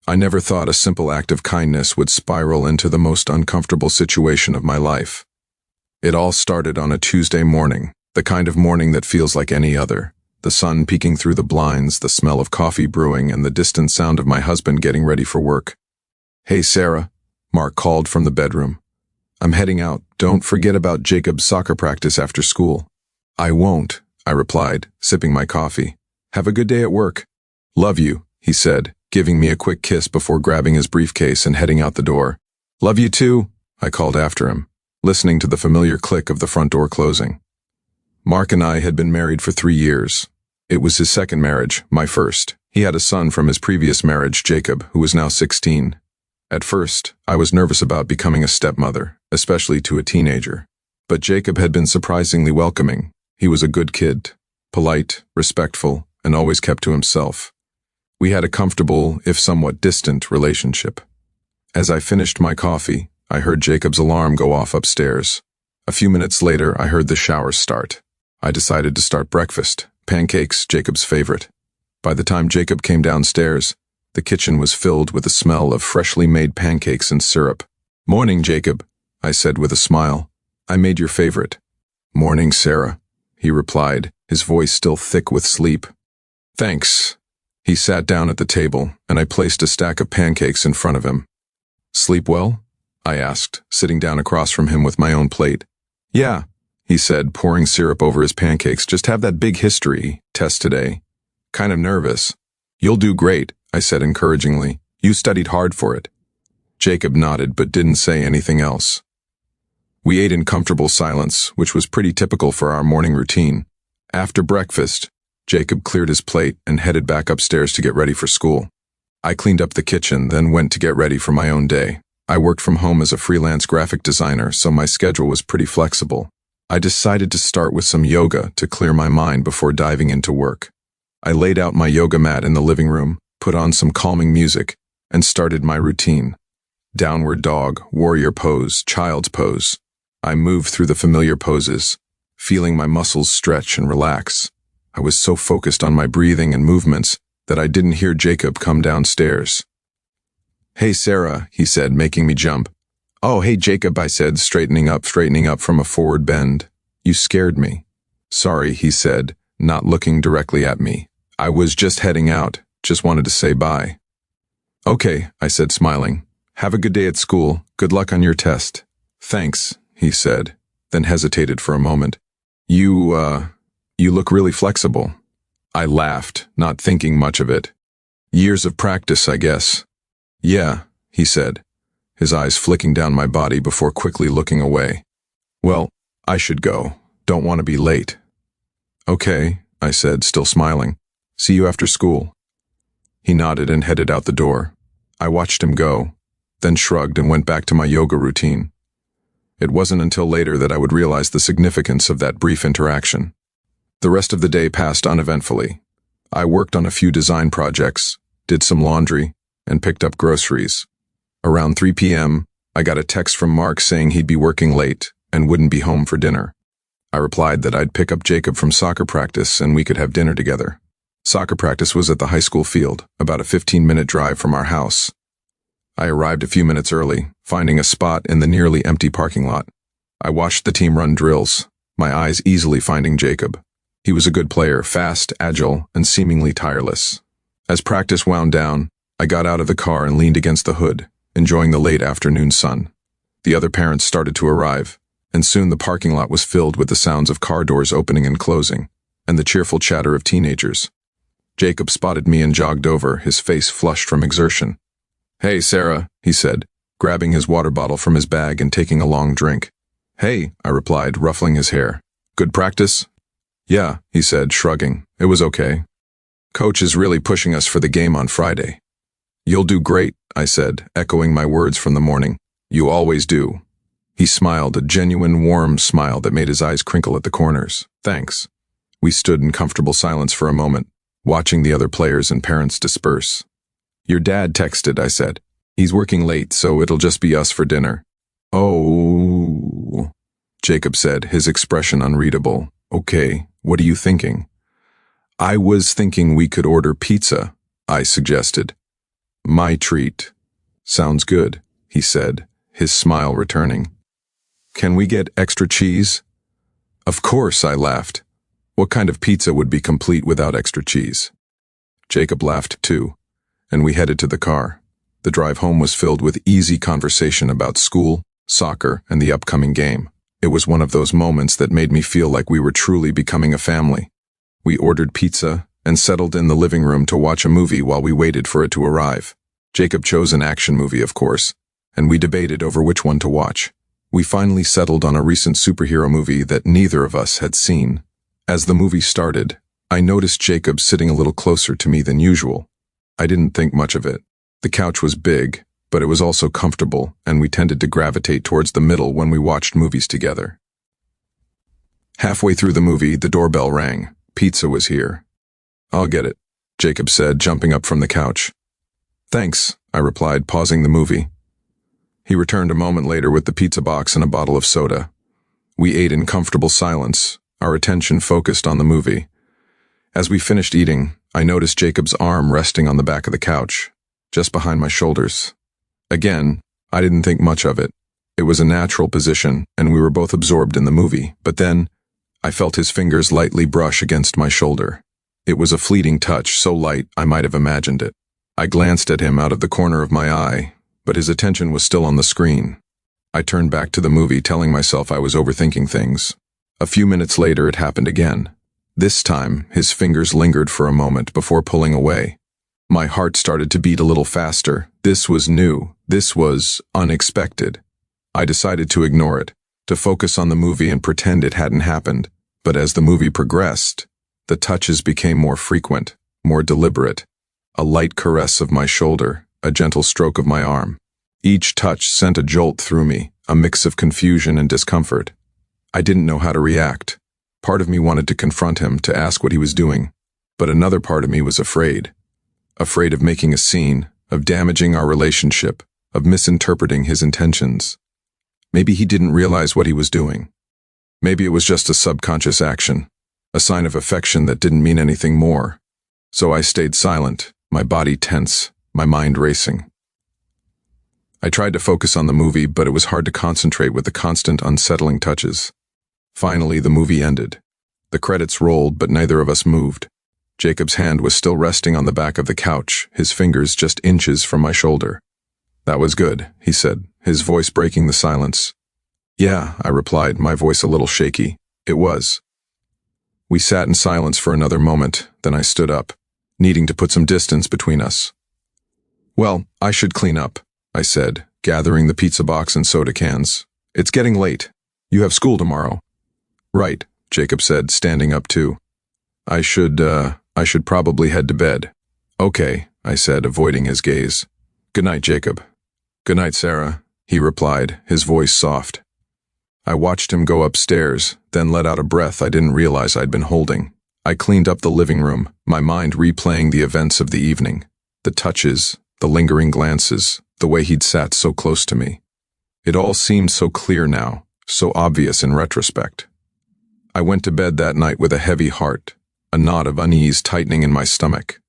I never thought a simple act of kindness would spiral into the most uncomfortable situation of my life. It all started on a Tuesday morning, the kind of morning that feels like any other. The sun peeking through the blinds, the smell of coffee brewing, and the distant sound of my husband getting ready for work. "Hey, Sarah," Mark called from the bedroom. "I'm heading out. Don't forget about Jacob's soccer practice after school." "I won't," I replied, sipping my coffee. "Have a good day at work." "Love you," he said, giving me a quick kiss before grabbing his briefcase and heading out the door. "Love you too," I called after him, listening to the familiar click of the front door closing. Mark and I had been married for 3 years. It was his second marriage, my first. He had a son from his previous marriage, Jacob, who was now 16. At first, I was nervous about becoming a stepmother, especially to a teenager. But Jacob had been surprisingly welcoming. He was a good kid, polite, respectful, and always kept to himself. We had a comfortable, if somewhat distant, relationship. As I finished my coffee, I heard Jacob's alarm go off upstairs. A few minutes later, I heard the shower start. I decided to start breakfast, pancakes, Jacob's favorite. By the time Jacob came downstairs, the kitchen was filled with the smell of freshly made pancakes and syrup. "Morning, Jacob," I said with a smile. "I made your favorite." "Morning, Sarah," he replied, his voice still thick with sleep. "Thanks." He sat down at the table, and I placed a stack of pancakes in front of him. "Sleep well?" I asked, sitting down across from him with my own plate. "Yeah," he said, pouring syrup over his pancakes. "Just have that big history test today. Kind of nervous." "You'll do great," I said encouragingly. "You studied hard for it." Jacob nodded but didn't say anything else. We ate in comfortable silence, which was pretty typical for our morning routine. After breakfast, Jacob cleared his plate and headed back upstairs to get ready for school. I cleaned up the kitchen, then went to get ready for my own day. I worked from home as a freelance graphic designer, so my schedule was pretty flexible. I decided to start with some yoga to clear my mind before diving into work. I laid out my yoga mat in the living room, put on some calming music, and started my routine. Downward dog, warrior pose, child's pose. I moved through the familiar poses, feeling my muscles stretch and relax. I was so focused on my breathing and movements that I didn't hear Jacob come downstairs. "Hey, Sarah," he said, making me jump. "Oh, hey, Jacob," I said, straightening up from a forward bend. "You scared me." "Sorry," he said, not looking directly at me. "I was just heading out, just wanted to say bye." "Okay," I said, smiling. "Have a good day at school. Good luck on your test." "Thanks," he said, then hesitated for a moment. You look really flexible." I laughed, not thinking much of it. "Years of practice, I guess." "Yeah," he said, his eyes flicking down my body before quickly looking away. "Well, I should go. Don't want to be late." "Okay," I said, still smiling. "See you after school." He nodded and headed out the door. I watched him go, then shrugged and went back to my yoga routine. It wasn't until later that I would realize the significance of that brief interaction. The rest of the day passed uneventfully. I worked on a few design projects, did some laundry, and picked up groceries. Around 3 p.m., I got a text from Mark saying he'd be working late and wouldn't be home for dinner. I replied that I'd pick up Jacob from soccer practice and we could have dinner together. Soccer practice was at the high school field, about a 15-minute drive from our house. I arrived a few minutes early, finding a spot in the nearly empty parking lot. I watched the team run drills, my eyes easily finding Jacob. He was a good player, fast, agile, and seemingly tireless. As practice wound down, I got out of the car and leaned against the hood, enjoying the late afternoon sun. The other parents started to arrive, and soon the parking lot was filled with the sounds of car doors opening and closing, and the cheerful chatter of teenagers. Jacob spotted me and jogged over, his face flushed from exertion. "Hey, Sarah," he said, grabbing his water bottle from his bag and taking a long drink. "Hey," I replied, ruffling his hair. "Good practice?" "Yeah," he said, shrugging. "It was okay. Coach is really pushing us for the game on Friday." "You'll do great," I said, echoing my words from the morning. "You always do." He smiled, a genuine, warm smile that made his eyes crinkle at the corners. "Thanks." We stood in comfortable silence for a moment, watching the other players and parents disperse. "Your dad texted," I said. "He's working late, so it'll just be us for dinner." "Oh," Jacob said, his expression unreadable. "Okay, what are you thinking?" "I was thinking we could order pizza," I suggested. My treat. Sounds good, he said, his smile returning. Can we get extra cheese? Of course, I laughed. What kind of pizza would be complete without extra cheese? Jacob laughed too, and we headed to the car. The drive home was filled with easy conversation about school, soccer, and the upcoming game. It was one of those moments that made me feel like we were truly becoming a family. We ordered pizza and settled in the living room to watch a movie while we waited for it to arrive. Jacob chose an action movie, of course, and we debated over which one to watch. We finally settled on a recent superhero movie that neither of us had seen. As the movie started, I noticed Jacob sitting a little closer to me than usual. I didn't think much of it. The couch was big, but it was also comfortable, and we tended to gravitate towards the middle when we watched movies together. Halfway through the movie, the doorbell rang. Pizza was here. I'll get it, Jacob said, jumping up from the couch. Thanks, I replied, pausing the movie. He returned a moment later with the pizza box and a bottle of soda. We ate in comfortable silence, our attention focused on the movie. As we finished eating, I noticed Jacob's arm resting on the back of the couch, just behind my shoulders. Again, I didn't think much of it. It was a natural position, and we were both absorbed in the movie, but then I felt his fingers lightly brush against my shoulder. It was a fleeting touch, so light I might have imagined it. I glanced at him out of the corner of my eye, but his attention was still on the screen. I turned back to the movie, telling myself I was overthinking things. A few minutes later, it happened again. This time, his fingers lingered for a moment before pulling away. My heart started to beat a little faster. This was new. This was unexpected. I decided to ignore it, to focus on the movie and pretend it hadn't happened. But as the movie progressed, the touches became more frequent, more deliberate. A light caress of my shoulder, a gentle stroke of my arm. Each touch sent a jolt through me, a mix of confusion and discomfort. I didn't know how to react. Part of me wanted to confront him, to ask what he was doing, but another part of me was afraid. Afraid of making a scene, of damaging our relationship, of misinterpreting his intentions. Maybe he didn't realize what he was doing. Maybe it was just a subconscious action, a sign of affection that didn't mean anything more. So I stayed silent, my body tense, my mind racing. I tried to focus on the movie, but it was hard to concentrate with the constant unsettling touches. Finally, the movie ended. The credits rolled, but neither of us moved. Jacob's hand was still resting on the back of the couch, his fingers just inches from my shoulder. That was good, he said, his voice breaking the silence. Yeah, I replied, my voice a little shaky. It was. We sat in silence for another moment, then I stood up, needing to put some distance between us. Well, I should clean up, I said, gathering the pizza box and soda cans. It's getting late. You have school tomorrow. Right, Jacob said, standing up too. I should probably head to bed. Okay, I said, avoiding his gaze. Good night, Jacob. Good night, Sarah, he replied, his voice soft. I watched him go upstairs, then let out a breath I didn't realize I'd been holding. I cleaned up the living room, my mind replaying the events of the evening. The touches, the lingering glances, the way he'd sat so close to me. It all seemed so clear now, so obvious in retrospect. I went to bed that night with a heavy heart, a knot of unease tightening in my stomach.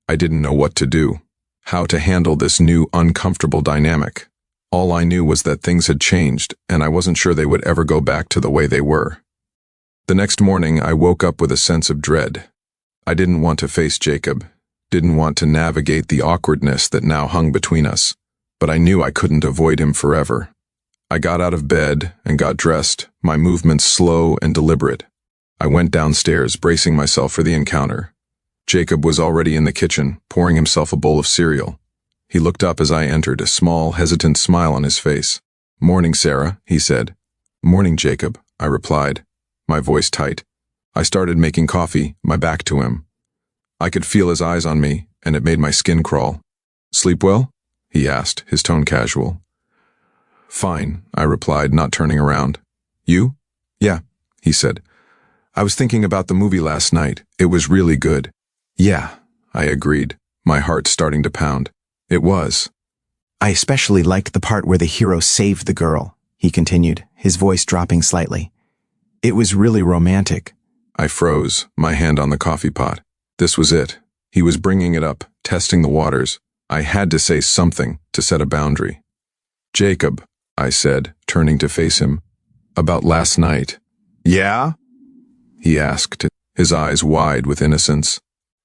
I didn't know what to do, how to handle this new, uncomfortable dynamic. All I knew was that things had changed, and I wasn't sure they would ever go back to the way they were. The next morning, I woke up with a sense of dread. I didn't want to face Jacob, didn't want to navigate the awkwardness that now hung between us, but I knew I couldn't avoid him forever. I got out of bed and got dressed, my movements slow and deliberate. I went downstairs, bracing myself for the encounter. Jacob was already in the kitchen, pouring himself a bowl of cereal. He looked up as I entered, a small, hesitant smile on his face. Morning, Sarah, he said. Morning, Jacob, I replied, my voice tight. I started making coffee, my back to him. I could feel his eyes on me, and it made my skin crawl. Sleep well? He asked, his tone casual. Fine, I replied, not turning around. You? Yeah, he said. I was thinking about the movie last night. It was really good. Yeah, I agreed, my heart starting to pound. It was. I especially liked the part where the hero saved the girl, he continued, his voice dropping slightly. It was really romantic. I froze, my hand on the coffee pot. This was it. He was bringing it up, testing the waters. I had to say something to set a boundary. Jacob, I said, turning to face him. About last night. Yeah? He asked, his eyes wide with innocence.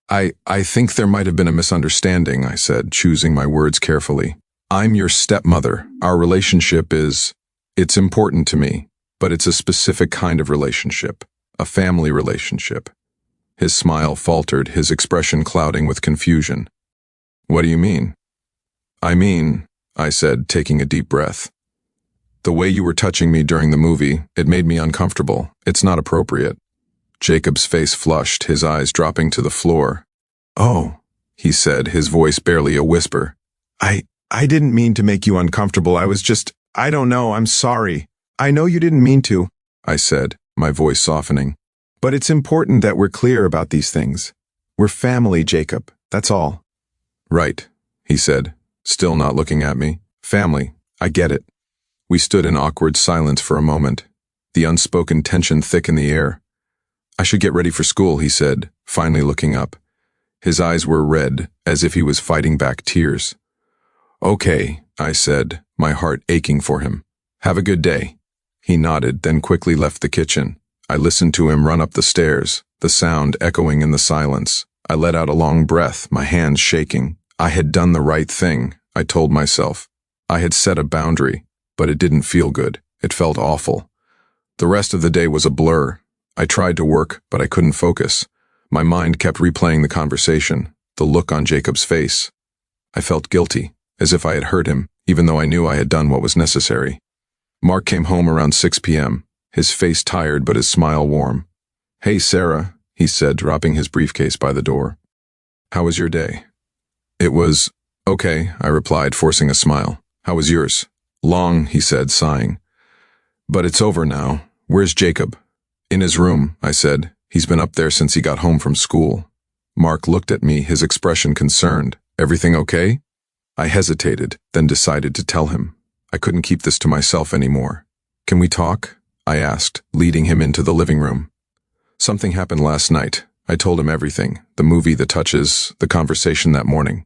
I think there might have been a misunderstanding, I said, choosing my words carefully. I'm your stepmother. Our relationship it's important to me, but it's a specific kind of relationship, a family relationship. His smile faltered, his expression clouding with confusion. What do you mean? I said, taking a deep breath. The way you were touching me during the movie, it made me uncomfortable. It's not appropriate. Jacob's face flushed, his eyes dropping to the floor. Oh, he said, his voice barely a whisper. I didn't mean to make you uncomfortable. I don't know, I'm sorry. I know you didn't mean to, I said, my voice softening. But it's important that we're clear about these things. We're family, Jacob, that's all. Right, he said, still not looking at me. Family, I get it. We stood in awkward silence for a moment, the unspoken tension thick in the air. I should get ready for school, he said, finally looking up. His eyes were red, as if he was fighting back tears. Okay, I said, my heart aching for him. Have a good day. He nodded, then quickly left the kitchen. I listened to him run up the stairs, the sound echoing in the silence. I let out a long breath, my hands shaking. I had done the right thing, I told myself. I had set a boundary, but it didn't feel good. It felt awful. The rest of the day was a blur. I tried to work, but I couldn't focus. My mind kept replaying the conversation, the look on Jacob's face. I felt guilty, as if I had hurt him, even though I knew I had done what was necessary. Mark came home around 6 p.m., his face tired but his smile warm. Hey, Sarah, he said, dropping his briefcase by the door. How was your day? It was okay, I replied, forcing a smile. How was yours? Long, he said, sighing. But it's over now. Where's Jacob? In his room, I said. He's been up there since he got home from school. Mark looked at me, his expression concerned. Everything okay? I hesitated, then decided to tell him. I couldn't keep this to myself anymore. Can we talk? I asked, leading him into the living room. Something happened last night. I told him everything, the movie, the touches, the conversation that morning.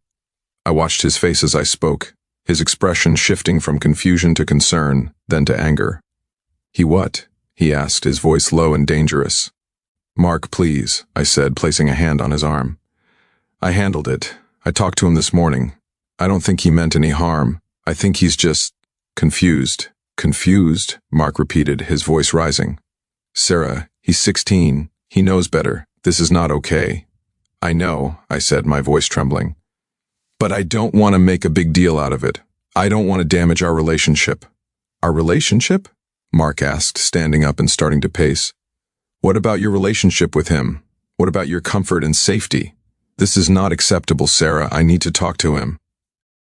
I watched his face as I spoke, his expression shifting from confusion to concern, then to anger. He what? He asked, his voice low and dangerous. Mark, please, I said, placing a hand on his arm. I handled it. I talked to him this morning. I don't think he meant any harm. I think he's just confused. Confused? Mark repeated, his voice rising. Sarah, he's 16. He knows better. This is not okay. I know, I said, my voice trembling. But I don't want to make a big deal out of it. I don't want to damage our relationship. Our relationship? Mark asked, standing up and starting to pace. What about your relationship with him? What about your comfort and safety? This is not acceptable, Sarah. I need to talk to him.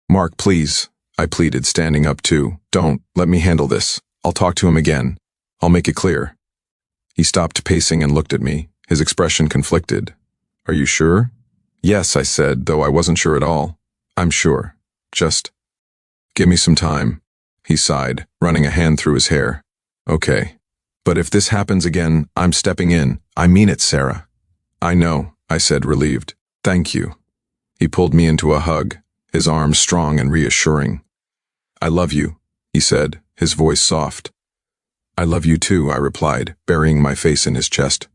Mark, please, I pleaded, standing up too. Don't, let me handle this. I'll talk to him again. I'll make it clear. He stopped pacing and looked at me, his expression conflicted. Are you sure? Yes, I said, though I wasn't sure at all. I'm sure. Just give me some time. He sighed, running a hand through his hair. Okay. But if this happens again, I'm stepping in. I mean it, Sarah. I know, I said, relieved. Thank you. He pulled me into a hug, his arms strong and reassuring. I love you, he said, his voice soft. I love you too, I replied, burying my face in his chest.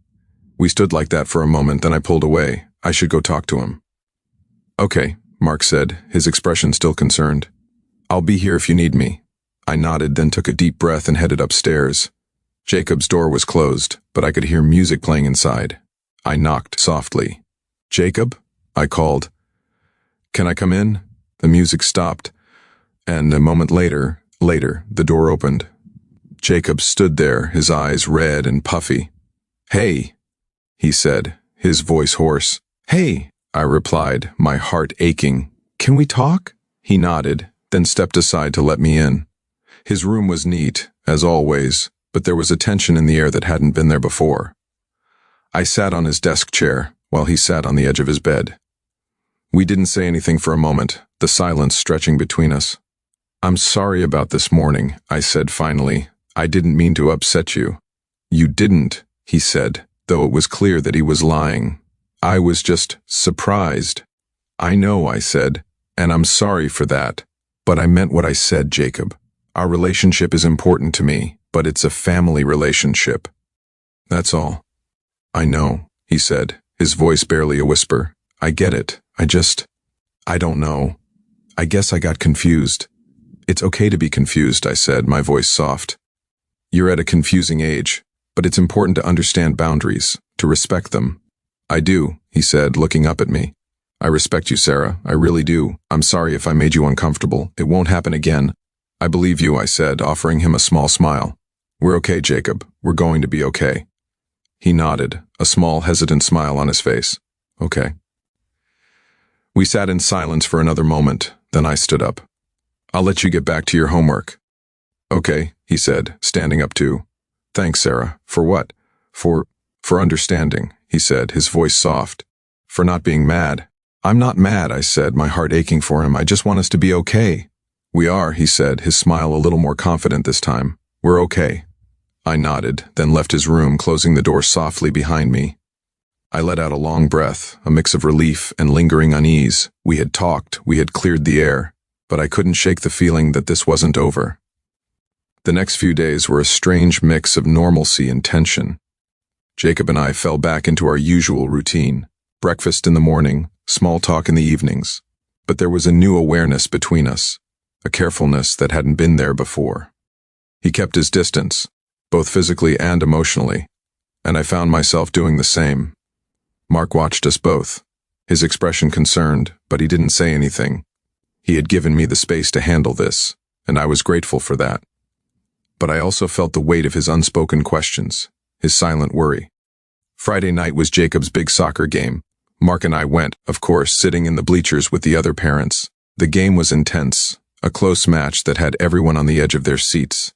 We stood like that for a moment, then I pulled away. I should go talk to him. Okay, Mark said, his expression still concerned. I'll be here if you need me. I nodded, then took a deep breath and headed upstairs. Jacob's door was closed, but I could hear music playing inside. I knocked softly. Jacob? I called. Can I come in? The music stopped, and a moment later, the door opened. Jacob stood there, his eyes red and puffy. Hey, he said, his voice hoarse. Hey, I replied, my heart aching. Can we talk? He nodded, then stepped aside to let me in. His room was neat, as always, but there was a tension in the air that hadn't been there before. I sat on his desk chair, while he sat on the edge of his bed. We didn't say anything for a moment, the silence stretching between us. I'm sorry about this morning, I said finally. I didn't mean to upset you. You didn't, he said, though it was clear that he was lying. I was just surprised. I know, I said. And I'm sorry for that. But I meant what I said, Jacob. Our relationship is important to me, but it's a family relationship. That's all. I know, he said, his voice barely a whisper. I get it. I don't know. I guess I got confused. It's okay to be confused, I said, my voice soft. You're at a confusing age, but it's important to understand boundaries, to respect them. I do, he said, looking up at me. I respect you, Sarah. I really do. I'm sorry if I made you uncomfortable. It won't happen again. I believe you, I said, offering him a small smile. We're okay, Jacob. We're going to be okay. He nodded, a small, hesitant smile on his face. Okay. We sat in silence for another moment, then I stood up. I'll let you get back to your homework. Okay, he said, standing up too. Thanks, Sarah. For what? For understanding, he said, his voice soft. For not being mad. I'm not mad, I said, my heart aching for him. I just want us to be okay. We are, he said, his smile a little more confident this time. We're okay. I nodded, then left his room, closing the door softly behind me. I let out a long breath, a mix of relief and lingering unease. We had talked, we had cleared the air, but I couldn't shake the feeling that this wasn't over. The next few days were a strange mix of normalcy and tension. Jacob and I fell back into our usual routine. Breakfast in the morning, small talk in the evenings. But there was a new awareness between us, a carefulness that hadn't been there before. He kept his distance, both physically and emotionally, and I found myself doing the same. Mark watched us both, his expression concerned, but he didn't say anything. He had given me the space to handle this, and I was grateful for that. But I also felt the weight of his unspoken questions, his silent worry. Friday night was Jacob's big soccer game. Mark and I went, of course, sitting in the bleachers with the other parents. The game was intense, a close match that had everyone on the edge of their seats.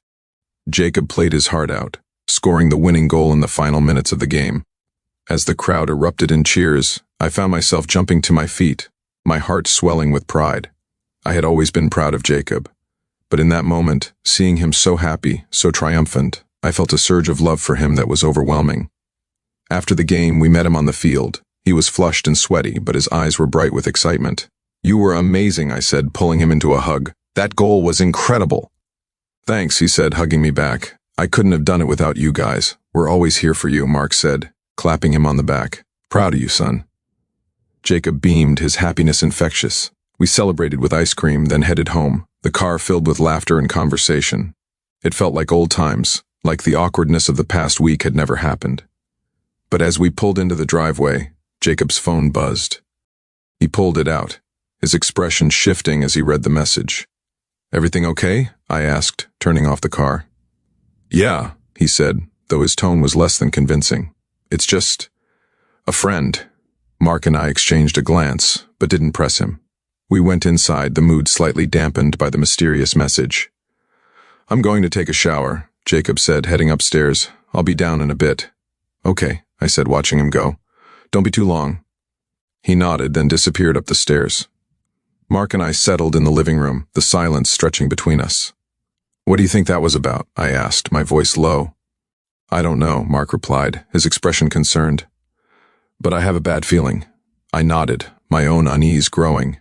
Jacob played his heart out, scoring the winning goal in the final minutes of the game. As the crowd erupted in cheers, I found myself jumping to my feet, my heart swelling with pride. I had always been proud of Jacob, but in that moment, seeing him so happy, so triumphant, I felt a surge of love for him that was overwhelming. After the game, we met him on the field. He was flushed and sweaty, but his eyes were bright with excitement. You were amazing, I said, pulling him into a hug. That goal was incredible. Thanks, he said, hugging me back. I couldn't have done it without you guys. We're always here for you, Mark said, clapping him on the back. Proud of you, son. Jacob beamed, his happiness infectious. We celebrated with ice cream, then headed home, the car filled with laughter and conversation. It felt like old times, like the awkwardness of the past week had never happened. But as we pulled into the driveway, Jacob's phone buzzed. He pulled it out, his expression shifting as he read the message. Everything okay? I asked, turning off the car. Yeah, he said, though his tone was less than convincing. It's just a friend. Mark and I exchanged a glance, but didn't press him. We went inside, the mood slightly dampened by the mysterious message. I'm going to take a shower, Jacob said, heading upstairs. I'll be down in a bit. Okay, I said, watching him go. Don't be too long. He nodded, then disappeared up the stairs. Mark and I settled in the living room, the silence stretching between us. What do you think that was about? I asked, my voice low. I don't know, Mark replied, his expression concerned. But I have a bad feeling. I nodded, my own unease growing.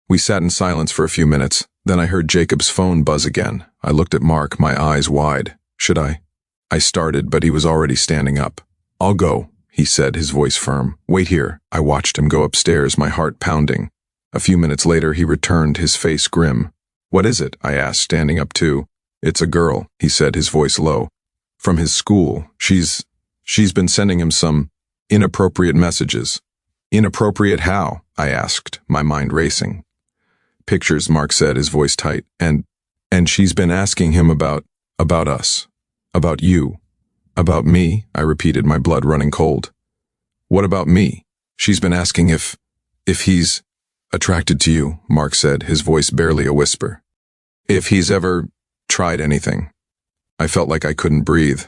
We sat in silence for a few minutes, then I heard Jacob's phone buzz again. I looked at Mark, my eyes wide. Should I? I started, but he was already standing up. I'll go, he said, his voice firm. Wait here. I watched him go upstairs, my heart pounding. A few minutes later, he returned, his face grim. What is it? I asked, standing up too. It's a girl, he said, his voice low. From his school. She's been sending him some inappropriate messages. Inappropriate how? I asked, my mind racing. Pictures, Mark said, his voice tight. And she's been asking him about us. About you. About me, I repeated, my blood running cold. What about me? She's been asking if he's attracted to you, Mark said, his voice barely a whisper. If he's ever tried anything. I felt like I couldn't breathe.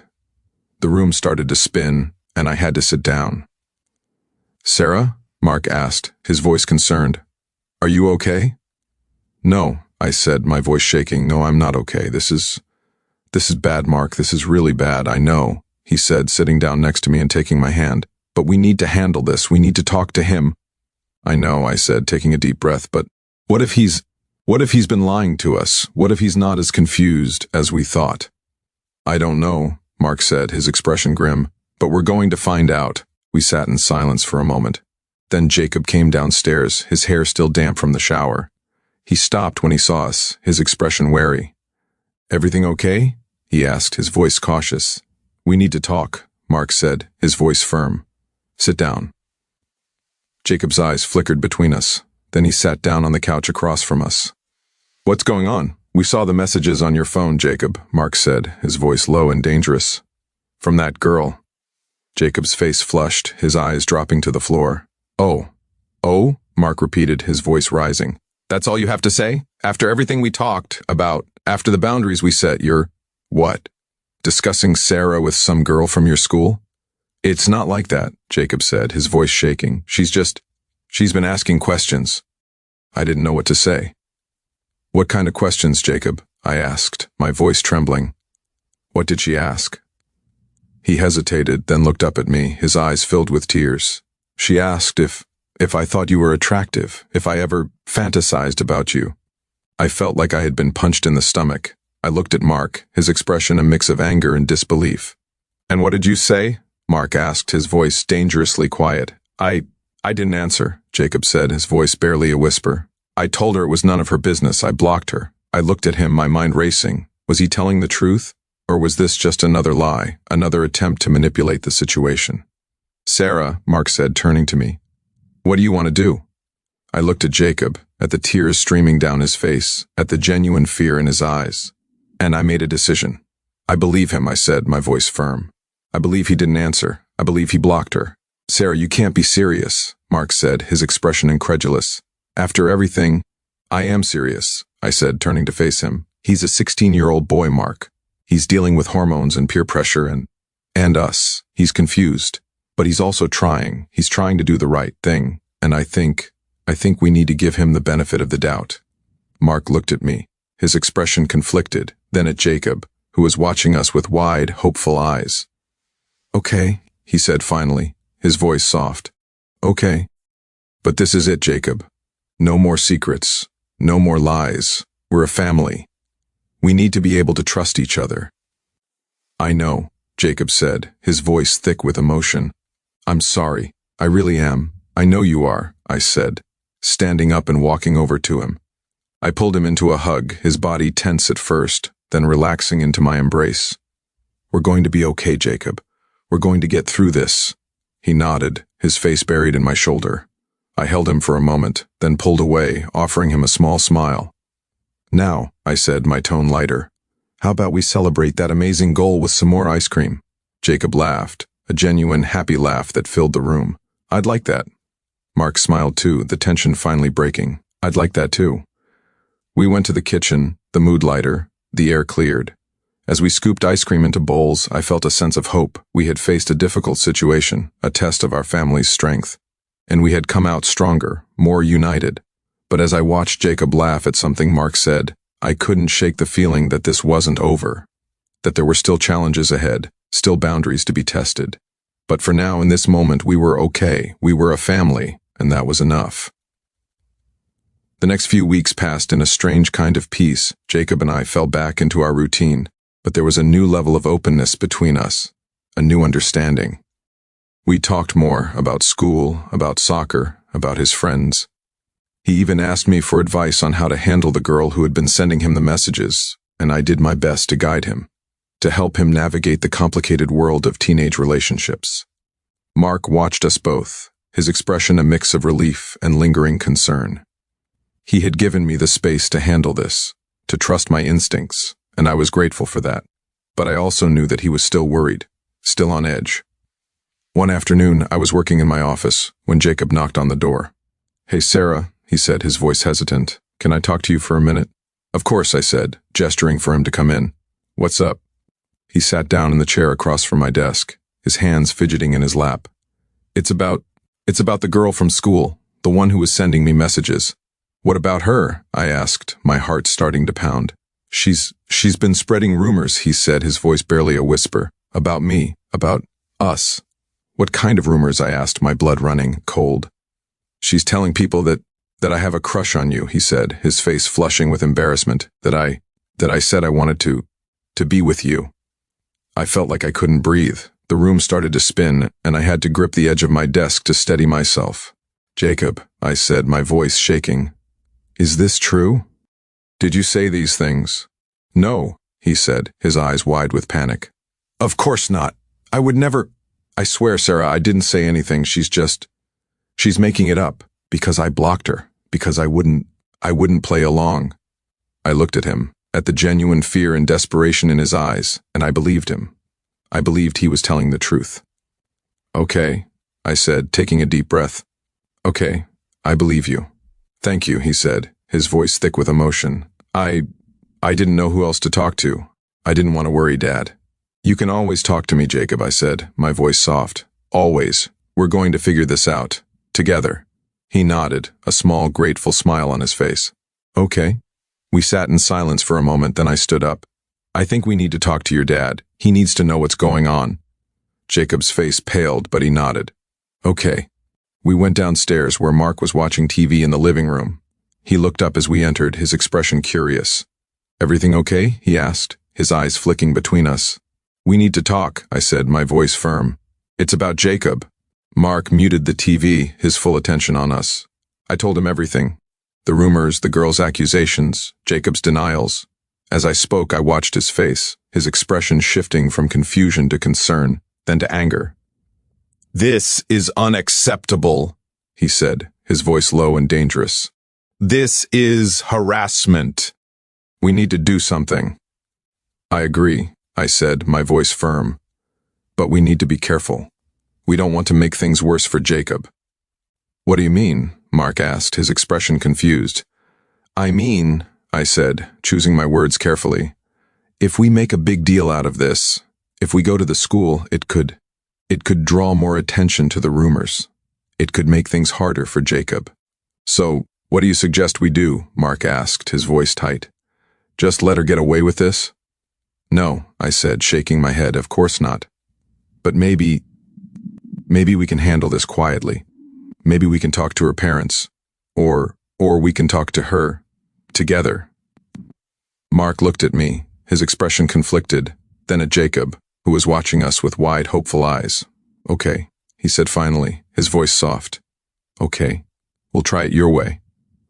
The room started to spin, and I had to sit down. Sarah? Mark asked, his voice concerned. Are you okay? No, I said, my voice shaking. No, I'm not okay. This is bad, Mark. This is really bad, I know, he said, sitting down next to me and taking my hand. But we need to handle this. We need to talk to him. I know, I said, taking a deep breath, but What if he's been lying to us? What if he's not as confused as we thought? I don't know, Mark said, his expression grim, but we're going to find out. We sat in silence for a moment. Then Jacob came downstairs, his hair still damp from the shower. He stopped when he saw us, his expression wary. Everything okay? He asked, his voice cautious. We need to talk, Mark said, his voice firm. Sit down. Jacob's eyes flickered between us. Then he sat down on the couch across from us. What's going on? We saw the messages on your phone, Jacob, Mark said, his voice low and dangerous. From that girl. Jacob's face flushed, his eyes dropping to the floor. Oh, Mark repeated, his voice rising. That's all you have to say? After everything we talked about, after the boundaries we set, you're, what? Discussing Sarah with some girl from your school? It's not like that, Jacob said, his voice shaking. She's been asking questions. I didn't know what to say. What kind of questions, Jacob? I asked, my voice trembling. What did she ask? He hesitated, then looked up at me, his eyes filled with tears. She asked if I thought you were attractive, if I ever fantasized about you. I felt like I had been punched in the stomach. I looked at Mark, his expression a mix of anger and disbelief. And what did you say? Mark asked, his voice dangerously quiet. I didn't answer, Jacob said, his voice barely a whisper. I told her it was none of her business. I blocked her. I looked at him, my mind racing. Was he telling the truth? Or was this just another lie, another attempt to manipulate the situation? Sarah, Mark said, turning to me. What do you want to do? I looked at Jacob, at the tears streaming down his face, at the genuine fear in his eyes. And I made a decision. I believe him, I said, my voice firm. I believe he didn't answer. I believe he blocked her. Sarah, you can't be serious, Mark said, his expression incredulous. After everything, I am serious, I said, turning to face him. He's a 16-year-old boy, Mark. He's dealing with hormones and peer pressure and us. He's confused. But he's also trying. He's trying to do the right thing. And I think we need to give him the benefit of the doubt. Mark looked at me, his expression conflicted, then at Jacob, who was watching us with wide, hopeful eyes. Okay, he said finally, his voice soft. Okay. But this is it, Jacob. No more secrets. No more lies. We're a family. We need to be able to trust each other. I know, Jacob said, his voice thick with emotion. I'm sorry. I really am. I know you are, I said, standing up and walking over to him. I pulled him into a hug, his body tense at first, then relaxing into my embrace. We're going to be okay, Jacob. We're going to get through this. He nodded, his face buried in my shoulder. I held him for a moment, then pulled away, offering him a small smile. Now, I said, my tone lighter, how about we celebrate that amazing goal with some more ice cream? Jacob laughed, a genuine, happy laugh that filled the room. I'd like that. Mark smiled too, the tension finally breaking. I'd like that too. We went to the kitchen, the mood lighter, the air cleared. As we scooped ice cream into bowls, I felt a sense of hope. We had faced a difficult situation, a test of our family's strength. And we had come out stronger, more united. But as I watched Jacob laugh at something Mark said, I couldn't shake the feeling that this wasn't over. That there were still challenges ahead, still boundaries to be tested. But for now, in this moment, we were okay. We were a family, and that was enough. The next few weeks passed in a strange kind of peace. Jacob and I fell back into our routine, but there was a new level of openness between us, a new understanding. We talked more about school, about soccer, about his friends. He even asked me for advice on how to handle the girl who had been sending him the messages, and I did my best to guide him, to help him navigate the complicated world of teenage relationships. Mark watched us both, his expression a mix of relief and lingering concern. He had given me the space to handle this, to trust my instincts, and I was grateful for that. But I also knew that he was still worried, still on edge. One afternoon, I was working in my office when Jacob knocked on the door. Hey, Sarah, he said, his voice hesitant. Can I talk to you for a minute? Of course, I said, gesturing for him to come in. What's up? He sat down in the chair across from my desk, his hands fidgeting in his lap. It's about the girl from school, the one who was sending me messages. What about her? I asked, my heart starting to pound. She's been spreading rumors, he said, his voice barely a whisper. About me, about us. What kind of rumors? I asked, my blood running cold. She's telling people that That I have a crush on you, he said, his face flushing with embarrassment. That I said I wanted to be with you. I felt like I couldn't breathe. The room started to spin, and I had to grip the edge of my desk to steady myself. Jacob, I said, my voice shaking. Is this true? Did you say these things? No, he said, his eyes wide with panic. Of course not. I would never. I swear, Sarah, I didn't say anything. She's making it up. Because I blocked her. Because I wouldn't play along. I looked at him, at the genuine fear and desperation in his eyes, and I believed him. I believed he was telling the truth. Okay, I said, taking a deep breath. Okay, I believe you. Thank you, he said, his voice thick with emotion. I didn't know who else to talk to. I didn't want to worry Dad. You can always talk to me, Jacob, I said, my voice soft. Always. We're going to figure this out. Together. He nodded, a small, grateful smile on his face. Okay. We sat in silence for a moment, then I stood up. I think we need to talk to your dad. He needs to know what's going on. Jacob's face paled, but he nodded. Okay. We went downstairs where Mark was watching TV in the living room. He looked up as we entered, his expression curious. Everything okay? He asked, his eyes flicking between us. We need to talk, I said, my voice firm. It's about Jacob. Mark muted the TV, his full attention on us. I told him everything. The rumors, the girl's accusations, Jacob's denials. As I spoke, I watched his face, his expression shifting from confusion to concern, then to anger. This is unacceptable, he said, his voice low and dangerous. This is harassment. We need to do something. I agree, I said, my voice firm. But we need to be careful. We don't want to make things worse for Jacob. What do you mean? Mark asked, his expression confused. I mean, I said, choosing my words carefully, if we make a big deal out of this, if we go to the school, it could draw more attention to the rumors. It could make things harder for Jacob. So, what do you suggest we do? Mark asked, his voice tight. Just let her get away with this? No, I said, shaking my head, of course not. But maybe we can handle this quietly. Maybe we can talk to her parents. Or we can talk to her. Together. Mark looked at me, his expression conflicted, then at Jacob, who was watching us with wide, hopeful eyes. Okay, he said finally, his voice soft. Okay, we'll try it your way.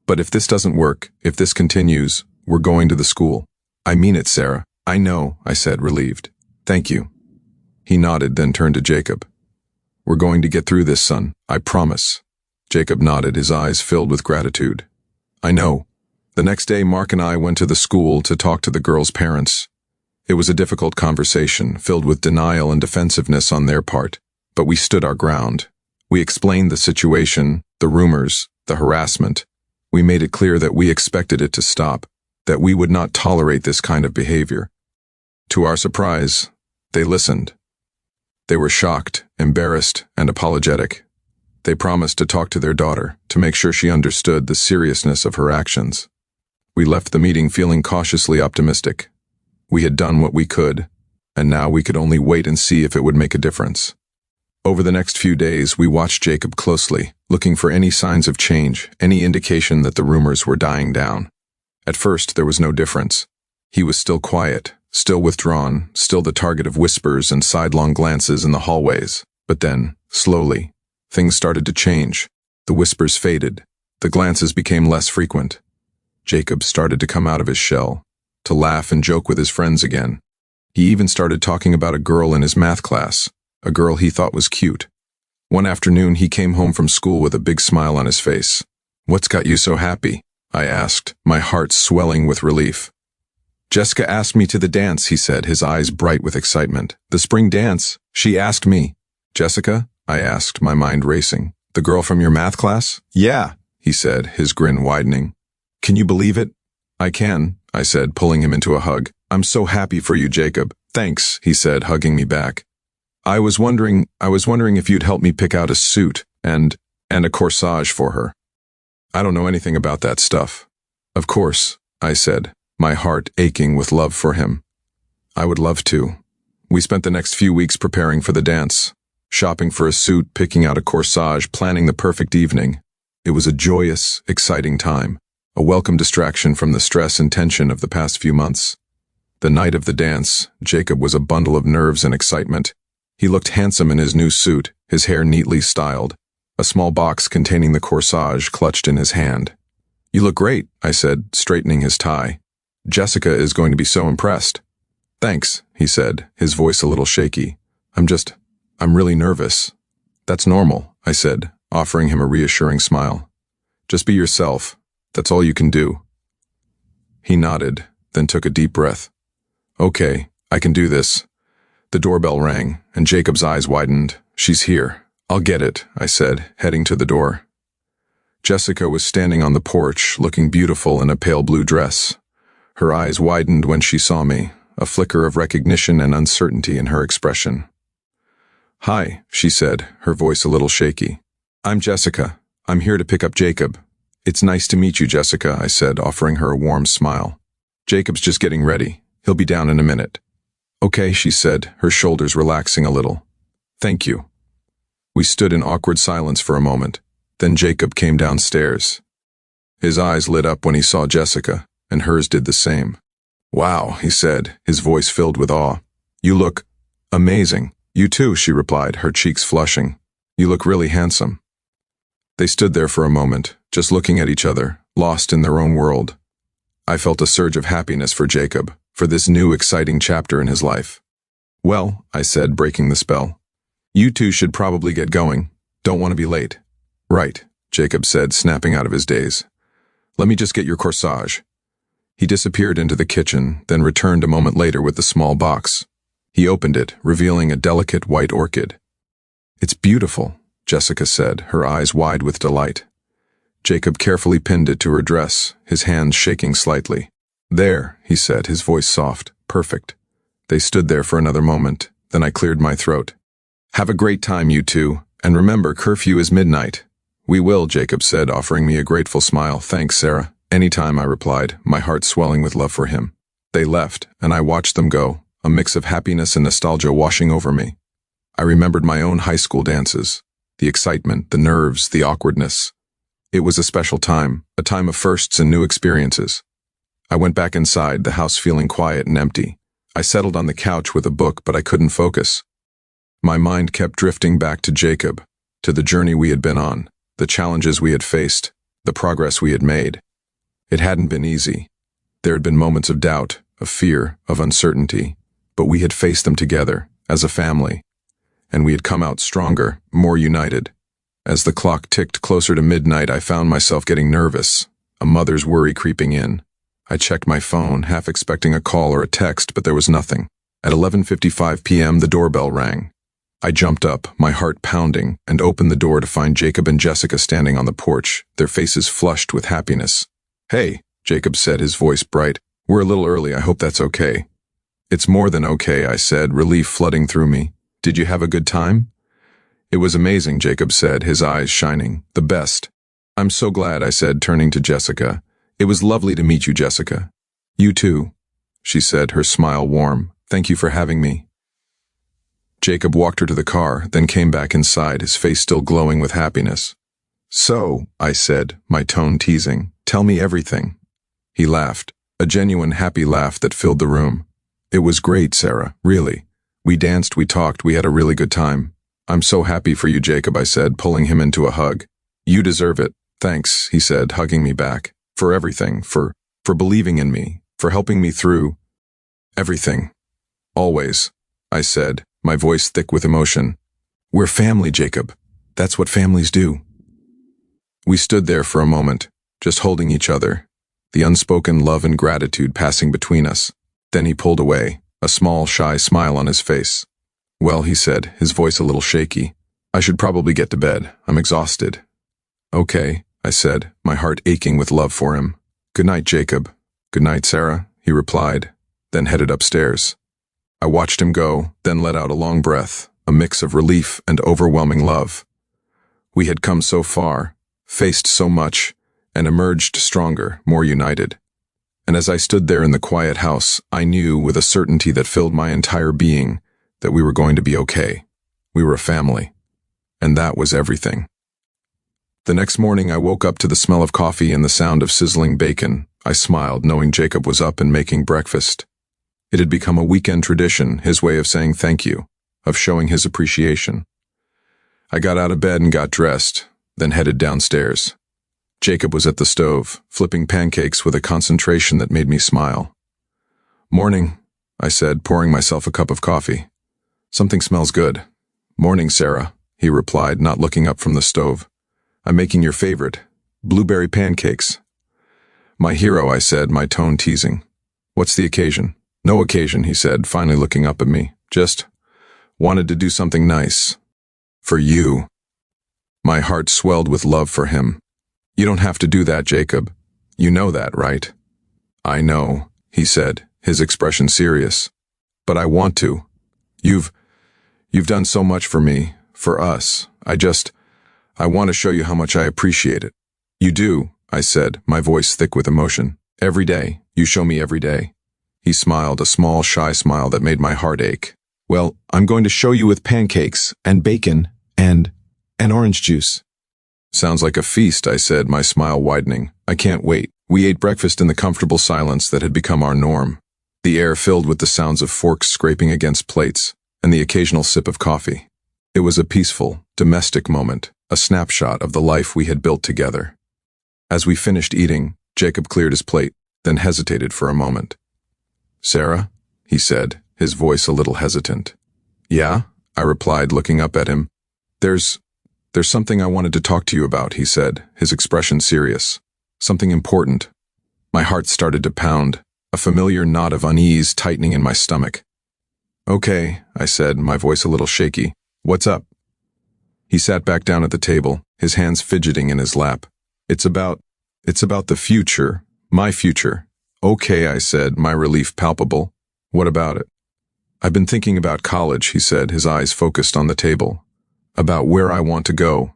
But if this doesn't work, if this continues, we're going to the school. I mean it, Sarah. I know, I said, relieved. Thank you. He nodded, then turned to Jacob. We're going to get through this, son. I promise. Jacob nodded, his eyes filled with gratitude. I know. The next day, Mark and I went to the school to talk to the girls' parents. It was a difficult conversation, filled with denial and defensiveness on their part, but we stood our ground. We explained the situation, the rumors, the harassment. We made it clear that we expected it to stop, that we would not tolerate this kind of behavior. To our surprise, they listened. They were shocked, embarrassed, and apologetic. They promised to talk to their daughter, to make sure she understood the seriousness of her actions. We left the meeting feeling cautiously optimistic. We had done what we could, and now we could only wait and see if it would make a difference. Over the next few days, we watched Jacob closely, looking for any signs of change, any indication that the rumors were dying down. At first, there was no difference. He was still quiet, still withdrawn, still the target of whispers and sidelong glances in the hallways. But then, slowly, things started to change. The whispers faded. The glances became less frequent. Jacob started to come out of his shell, to laugh and joke with his friends again. He even started talking about a girl in his math class, a girl he thought was cute. One afternoon, he came home from school with a big smile on his face. What's got you so happy? I asked, my heart swelling with relief. Jessica asked me to the dance, he said, his eyes bright with excitement. The spring dance? She asked me. Jessica? I asked, my mind racing. The girl from your math class? Yeah, he said, his grin widening. Can you believe it? I can, I said, pulling him into a hug. I'm so happy for you, Jacob. Thanks, he said, hugging me back. I was wondering if you'd help me pick out a suit and a corsage for her. I don't know anything about that stuff. Of course, I said, my heart aching with love for him. I would love to. We spent the next few weeks preparing for the dance, shopping for a suit, picking out a corsage, planning the perfect evening. It was a joyous, exciting time, a welcome distraction from the stress and tension of the past few months. The night of the dance, Jacob was a bundle of nerves and excitement. He looked handsome in his new suit, his hair neatly styled, a small box containing the corsage clutched in his hand. "You look great," I said, straightening his tie. "Jessica is going to be so impressed." "Thanks," he said, his voice a little shaky. I'm really nervous." "That's normal," I said, offering him a reassuring smile. "Just be yourself. That's all you can do." He nodded, then took a deep breath. "Okay, I can do this." The doorbell rang, and Jacob's eyes widened. "She's here. I'll get it," I said, heading to the door. Jessica was standing on the porch, looking beautiful in a pale blue dress. Her eyes widened when she saw me, a flicker of recognition and uncertainty in her expression. "Hi," she said, her voice a little shaky. "I'm Jessica. I'm here to pick up Jacob." "It's nice to meet you, Jessica," I said, offering her a warm smile. "Jacob's just getting ready. He'll be down in a minute." "Okay," she said, her shoulders relaxing a little. "Thank you." We stood in awkward silence for a moment. Then Jacob came downstairs. His eyes lit up when he saw Jessica, and hers did the same. "Wow," he said, his voice filled with awe. "You look amazing." "You too," she replied, her cheeks flushing. "You look really handsome." They stood there for a moment, just looking at each other, lost in their own world. I felt a surge of happiness for Jacob, for this new exciting chapter in his life. "Well," I said, breaking the spell, "you two should probably get going. Don't want to be late." "Right," Jacob said, snapping out of his daze. "Let me just get your corsage." He disappeared into the kitchen, then returned a moment later with the small box. He opened it, revealing a delicate white orchid. "It's beautiful," Jessica said, her eyes wide with delight. Jacob carefully pinned it to her dress, his hands shaking slightly. "There," he said, his voice soft. "Perfect." They stood there for another moment, then I cleared my throat. "Have a great time, you two, and remember, curfew is midnight." "We will," Jacob said, offering me a grateful smile. "Thanks, Sarah." "Anytime," I replied, my heart swelling with love for him. They left, and I watched them go, a mix of happiness and nostalgia washing over me. I remembered my own high school dances, the excitement, the nerves, the awkwardness. It was a special time, a time of firsts and new experiences. I went back inside, the house feeling quiet and empty. I settled on the couch with a book, but I couldn't focus. My mind kept drifting back to Jacob, to the journey we had been on, the challenges we had faced, the progress we had made. It hadn't been easy. There had been moments of doubt, of fear, of uncertainty, but we had faced them together, as a family, and we had come out stronger, more united. As the clock ticked closer to midnight, I found myself getting nervous, a mother's worry creeping in. I checked my phone, half expecting a call or a text, but there was nothing. At 11:55 p.m., the doorbell rang. I jumped up, my heart pounding, and opened the door to find Jacob and Jessica standing on the porch, their faces flushed with happiness. "Hey," Jacob said, his voice bright. "We're a little early, I hope that's okay." "It's more than okay," I said, relief flooding through me. "Did you have a good time?" "It was amazing," Jacob said, his eyes shining. "The best." "I'm so glad," I said, turning to Jessica. "It was lovely to meet you, Jessica." "You too," she said, her smile warm. "Thank you for having me." Jacob walked her to the car, then came back inside, his face still glowing with happiness. "So," I said, my tone teasing, "tell me everything." He laughed, a genuine happy laugh that filled the room. "It was great, Sarah, really. We danced, we talked, we had a really good time." "I'm so happy for you, Jacob," I said, pulling him into a hug. "You deserve it." "Thanks," he said, hugging me back. "For everything, for believing in me, for helping me through everything. Always," I said, my voice thick with emotion. "We're family, Jacob. That's what families do." We stood there for a moment, just holding each other, the unspoken love and gratitude passing between us. Then he pulled away, a small, shy smile on his face. "Well," he said, his voice a little shaky, "I should probably get to bed. I'm exhausted." "Okay," I said, my heart aching with love for him. "Good night, Jacob." "Good night, Sarah," he replied, then headed upstairs. I watched him go, then let out a long breath, a mix of relief and overwhelming love. We had come so far, faced so much, and emerged stronger, more united. And as I stood there in the quiet house, I knew with a certainty that filled my entire being that we were going to be okay. We were a family. And that was everything. The next morning I woke up to the smell of coffee and the sound of sizzling bacon. I smiled, knowing Jacob was up and making breakfast. It had become a weekend tradition, his way of saying thank you, of showing his appreciation. I got out of bed and got dressed, then headed downstairs. Jacob was at the stove, flipping pancakes with a concentration that made me smile. "Morning," I said, pouring myself a cup of coffee. "Something smells good." "Morning, Sarah," he replied, not looking up from the stove. "I'm making your favorite, blueberry pancakes." "My hero," I said, my tone teasing. "What's the occasion?" "No occasion," he said, finally looking up at me. "Just wanted to do something nice. For you." My heart swelled with love for him. "You don't have to do that, Jacob. You know that, right?" "I know," he said, his expression serious. "But I want to. You've done so much for me, for us. I want to show you how much I appreciate it." "You do," I said, my voice thick with emotion. "Every day. You show me every day." He smiled, a small, shy smile that made my heart ache. "Well, I'm going to show you with pancakes, and bacon, and orange juice." "Sounds like a feast," I said, my smile widening. "I can't wait." We ate breakfast in the comfortable silence that had become our norm, the air filled with the sounds of forks scraping against plates, and the occasional sip of coffee. It was a peaceful, domestic moment, a snapshot of the life we had built together. As we finished eating, Jacob cleared his plate, then hesitated for a moment. "Sarah?" he said, his voice a little hesitant. "Yeah?" I replied, looking up at him. There's something I wanted to talk to you about," he said, his expression serious. "Something important." My heart started to pound, a familiar knot of unease tightening in my stomach. "Okay," I said, my voice a little shaky. "What's up?" He sat back down at the table, his hands fidgeting in his lap. It's about the future, my future." "Okay," I said, my relief palpable. "What about it?" "I've been thinking about college," he said, his eyes focused on the table. "About where I want to go,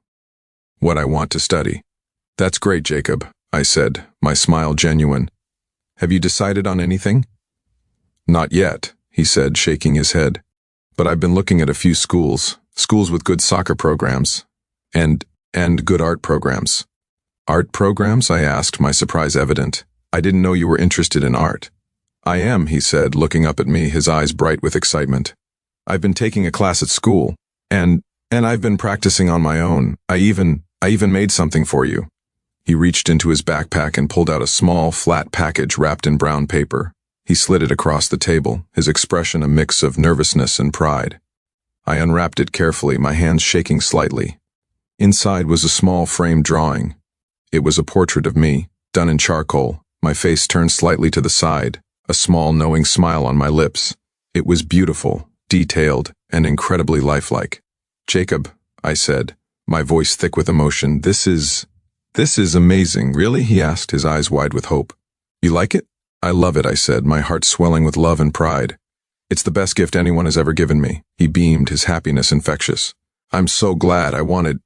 what I want to study." "That's great, Jacob," I said, my smile genuine. "Have you decided on anything?" "Not yet," he said, shaking his head. "But I've been looking at a few schools with good soccer programs, and good art programs." "Art programs?" I asked, my surprise evident. "I didn't know you were interested in art." "I am," he said, looking up at me, his eyes bright with excitement. "I've been taking a class at school, and I've been practicing on my own. I even made something for you." He reached into his backpack and pulled out a small, flat package wrapped in brown paper. He slid it across the table, his expression a mix of nervousness and pride. I unwrapped it carefully, my hands shaking slightly. Inside was a small framed drawing. It was a portrait of me, done in charcoal, my face turned slightly to the side, a small knowing smile on my lips. It was beautiful, detailed, and incredibly lifelike. "Jacob," I said, my voice thick with emotion, This is amazing, really?" he asked, his eyes wide with hope. "You like it?" "I love it," I said, my heart swelling with love and pride. "It's the best gift anyone has ever given me." He beamed, his happiness infectious. "I'm so glad. I wanted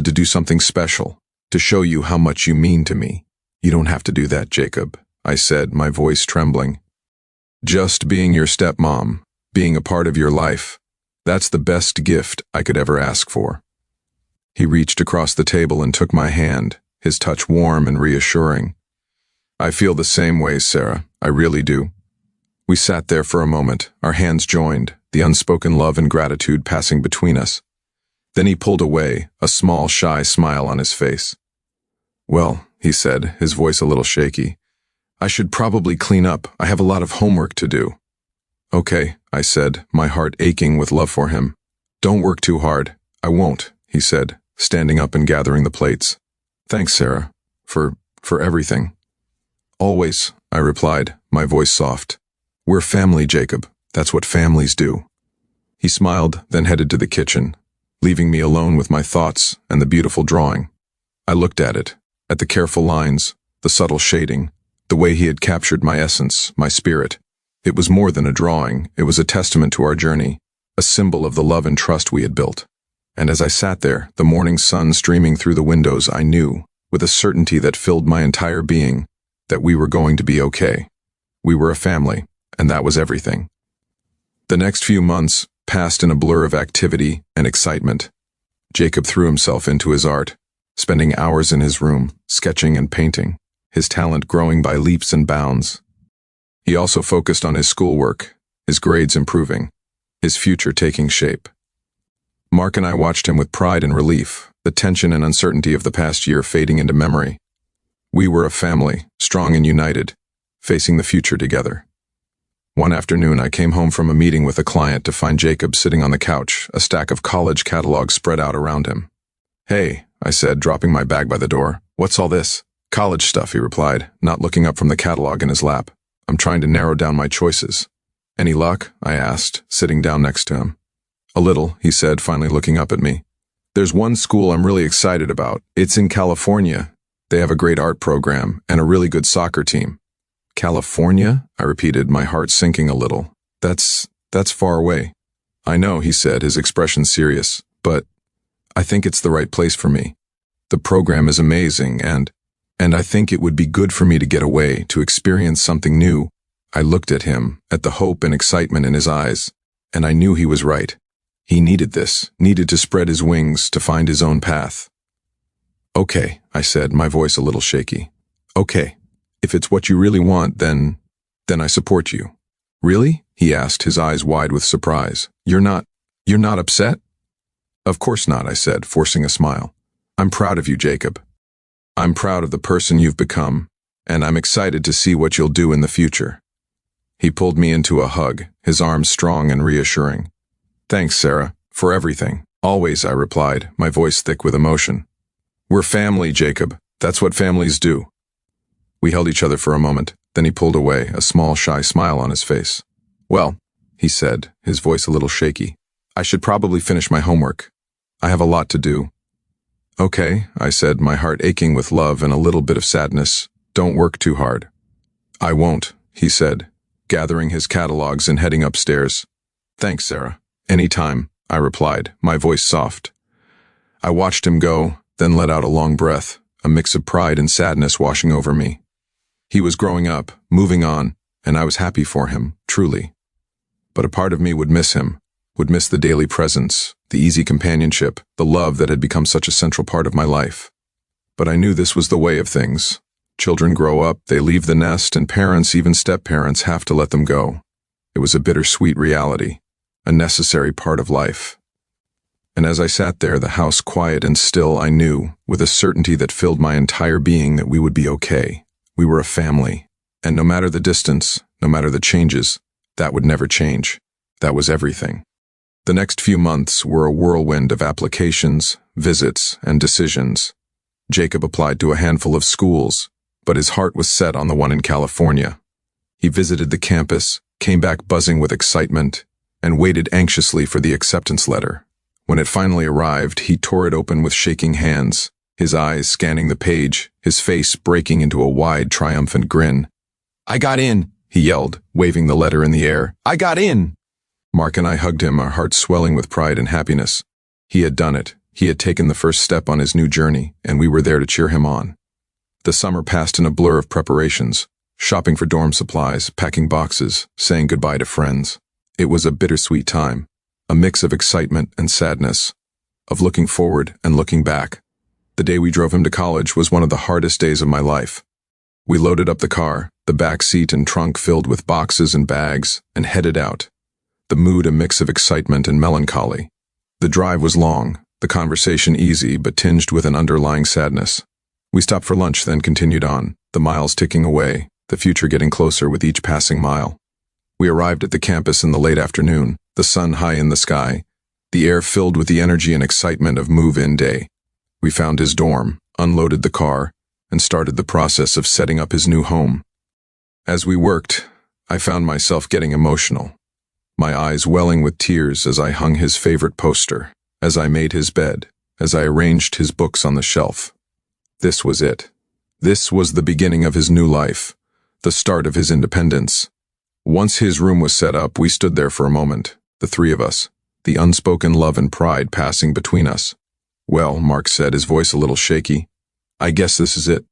to do something special, to show you how much you mean to me." "You don't have to do that, Jacob," I said, my voice trembling. "Just being your stepmom, being a part of your life, that's the best gift I could ever ask for." He reached across the table and took my hand, his touch warm and reassuring. "I feel the same way, Sarah. I really do." We sat there for a moment, our hands joined, the unspoken love and gratitude passing between us. Then he pulled away, a small, shy smile on his face. "Well," he said, his voice a little shaky, "I should probably clean up. I have a lot of homework to do." "Okay," I said, my heart aching with love for him. "Don't work too hard." "I won't," he said, standing up and gathering the plates. "Thanks, Sarah, for everything." "Always," I replied, my voice soft. "We're family, Jacob. That's what families do." He smiled, then headed to the kitchen, leaving me alone with my thoughts and the beautiful drawing. I looked at it, at the careful lines, the subtle shading, the way he had captured my essence, my spirit. It was more than a drawing, it was a testament to our journey, a symbol of the love and trust we had built. And as I sat there, the morning sun streaming through the windows, I knew, with a certainty that filled my entire being, that we were going to be okay. We were a family, and that was everything. The next few months passed in a blur of activity and excitement. Jacob threw himself into his art, spending hours in his room, sketching and painting, his talent growing by leaps and bounds. He also focused on his schoolwork, his grades improving, his future taking shape. Mark and I watched him with pride and relief, the tension and uncertainty of the past year fading into memory. We were a family, strong and united, facing the future together. One afternoon, I came home from a meeting with a client to find Jacob sitting on the couch, a stack of college catalogs spread out around him. "Hey," I said, dropping my bag by the door. "What's all this?" "College stuff," he replied, not looking up from the catalog in his lap. "I'm trying to narrow down my choices." "Any luck?" I asked, sitting down next to him. "A little," he said, finally looking up at me. "There's one school I'm really excited about. It's in California. They have a great art program and a really good soccer team." "California?" I repeated, my heart sinking a little. That's far away." "I know," he said, his expression serious, "but I think it's the right place for me. The program is amazing, and I think it would be good for me to get away, to experience something new." I looked at him, at the hope and excitement in his eyes, and I knew he was right. He needed this, needed to spread his wings, to find his own path. "Okay," I said, my voice a little shaky. "Okay. If it's what you really want, then I support you." "Really?" he asked, his eyes wide with surprise. You're not upset?" "Of course not," I said, forcing a smile. "I'm proud of you, Jacob. I'm proud of the person you've become, and I'm excited to see what you'll do in the future." He pulled me into a hug, his arms strong and reassuring. "Thanks, Sarah, for everything. Always," I replied, my voice thick with emotion. "We're family, Jacob. That's what families do." We held each other for a moment, then he pulled away, a small, shy smile on his face. "Well," he said, his voice a little shaky, "I should probably finish my homework. I have a lot to do." "Okay," I said, my heart aching with love and a little bit of sadness. "Don't work too hard." "I won't," he said, gathering his catalogs and heading upstairs. "Thanks, Sarah. Any time," I replied, my voice soft. I watched him go, then let out a long breath, a mix of pride and sadness washing over me. He was growing up, moving on, and I was happy for him, truly. But a part of me would miss him, would miss the daily presence, the easy companionship, the love that had become such a central part of my life. But I knew this was the way of things. Children grow up, they leave the nest, and parents, even step-parents, have to let them go. It was a bittersweet reality, a necessary part of life. And as I sat there, the house quiet and still, I knew, with a certainty that filled my entire being, that we would be okay. We were a family, and no matter the distance, no matter the changes, that would never change. That was everything. The next few months were a whirlwind of applications, visits, and decisions. Jacob applied to a handful of schools, but his heart was set on the one in California. He visited the campus, came back buzzing with excitement, and waited anxiously for the acceptance letter. When it finally arrived, he tore it open with shaking hands, his eyes scanning the page, his face breaking into a wide, triumphant grin. "I got in," he yelled, waving the letter in the air. "I got in!" Mark and I hugged him, our hearts swelling with pride and happiness. He had done it. He had taken the first step on his new journey, and we were there to cheer him on. The summer passed in a blur of preparations, shopping for dorm supplies, packing boxes, saying goodbye to friends. It was a bittersweet time, a mix of excitement and sadness, of looking forward and looking back. The day we drove him to college was one of the hardest days of my life. We loaded up the car, the back seat and trunk filled with boxes and bags, and headed out. The mood a mix of excitement and melancholy. The drive was long, the conversation easy but tinged with an underlying sadness. We stopped for lunch, then continued on, the miles ticking away, the future getting closer with each passing mile. We arrived at the campus in the late afternoon, the sun high in the sky, the air filled with the energy and excitement of move-in day. We found his dorm, unloaded the car, and started the process of setting up his new home. As we worked, I found myself getting emotional, my eyes welling with tears as I hung his favorite poster, as I made his bed, as I arranged his books on the shelf. This was it. This was the beginning of his new life, the start of his independence. Once his room was set up, we stood there for a moment, the three of us, the unspoken love and pride passing between us. "Well," Mark said, his voice a little shaky, "I guess this is it."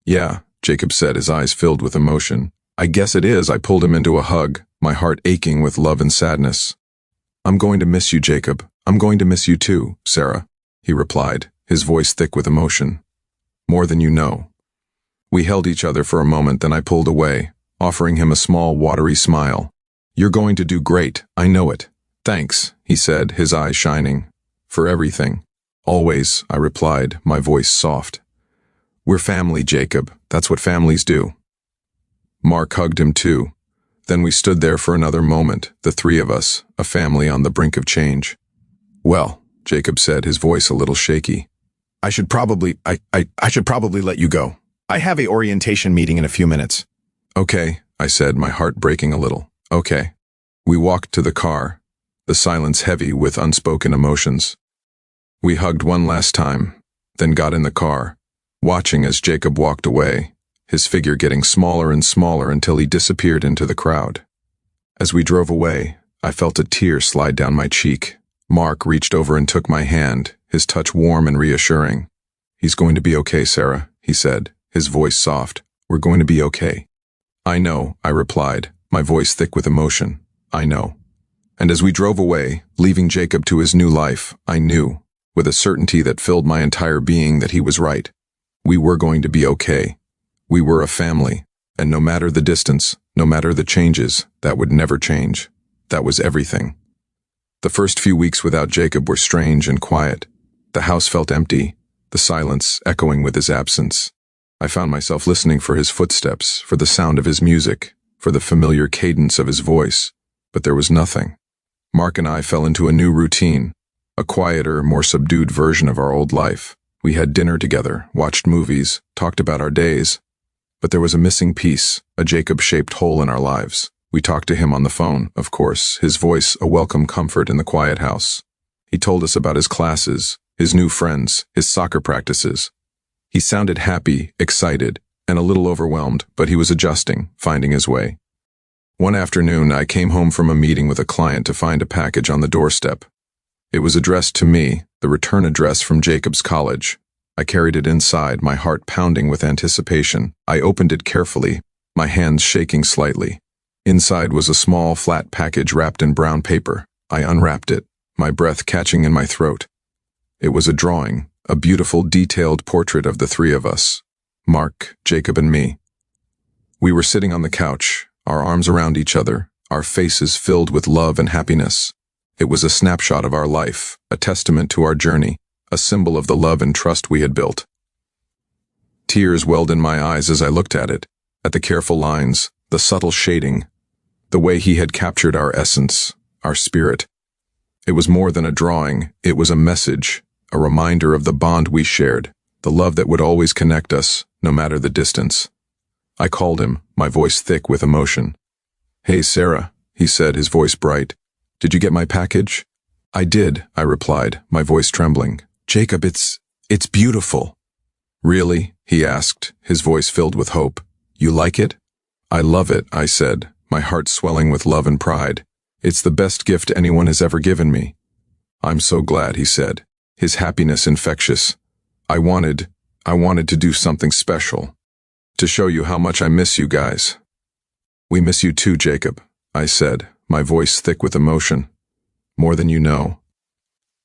"Yeah," Jacob said, his eyes filled with emotion. "I guess it is." I pulled him into a hug, my heart aching with love and sadness. "I'm going to miss you, Jacob. I'm going to miss you too, Sarah," he replied, his voice thick with emotion. More than you know. We held each other for a moment, then I pulled away, offering him a small, watery smile. You're going to do great, I know it. Thanks, he said, his eyes shining. For everything. Always, I replied, my voice soft. We're family, Jacob. That's what families do. Mark hugged him too. Then we stood there for another moment, the three of us, a family on the brink of change. Well, Jacob said, his voice a little shaky. I should probably let you go. I have a orientation meeting in a few minutes. Okay, I said, my heart breaking a little. Okay. We walked to the car, the silence heavy with unspoken emotions. We hugged one last time, then got in the car, watching as Jacob walked away, his figure getting smaller and smaller until he disappeared into the crowd. As we drove away, I felt a tear slide down my cheek. Mark reached over and took my hand, his touch warm and reassuring. He's going to be okay, Sarah, he said, his voice soft. We're going to be okay. I know, I replied, my voice thick with emotion. I know. And as we drove away, leaving Jacob to his new life, I knew, with a certainty that filled my entire being, that he was right. We were going to be okay. We were a family, and no matter the distance, no matter the changes, that would never change. That was everything. The first few weeks without Jacob were strange and quiet. The house felt empty, the silence echoing with his absence. I found myself listening for his footsteps, for the sound of his music, for the familiar cadence of his voice, but there was nothing. Mark and I fell into a new routine, a quieter, more subdued version of our old life. We had dinner together, watched movies, talked about our days, but there was a missing piece, a Jacob-shaped hole in our lives. We talked to him on the phone, of course, his voice a welcome comfort in the quiet house. He told us about his classes, his new friends, his soccer practices. He sounded happy, excited, and a little overwhelmed, but he was adjusting, finding his way. One afternoon, I came home from a meeting with a client to find a package on the doorstep. It was addressed to me, the return address from Jacob's college. I carried it inside, my heart pounding with anticipation. I opened it carefully, my hands shaking slightly. Inside was a small, flat package wrapped in brown paper. I unwrapped it, my breath catching in my throat. It was a drawing, a beautiful, detailed portrait of the three of us, Mark, Jacob, and me. We were sitting on the couch, our arms around each other, our faces filled with love and happiness. It was a snapshot of our life, a testament to our journey, a symbol of the love and trust we had built. Tears welled in my eyes as I looked at it, at the careful lines, the subtle shading, the way he had captured our essence, our spirit. It was more than a drawing, it was a message, a reminder of the bond we shared, the love that would always connect us, no matter the distance. I called him, my voice thick with emotion. Hey, Sarah, he said, his voice bright. Did you get my package? I did, I replied, my voice trembling. Jacob, it's beautiful. Really? He asked, his voice filled with hope. You like it? I love it, I said, my heart swelling with love and pride. It's the best gift anyone has ever given me. I'm so glad, he said, his happiness infectious. I wanted to do something special, to show you how much I miss you guys. We miss you too, Jacob, I said, my voice thick with emotion. More than you know.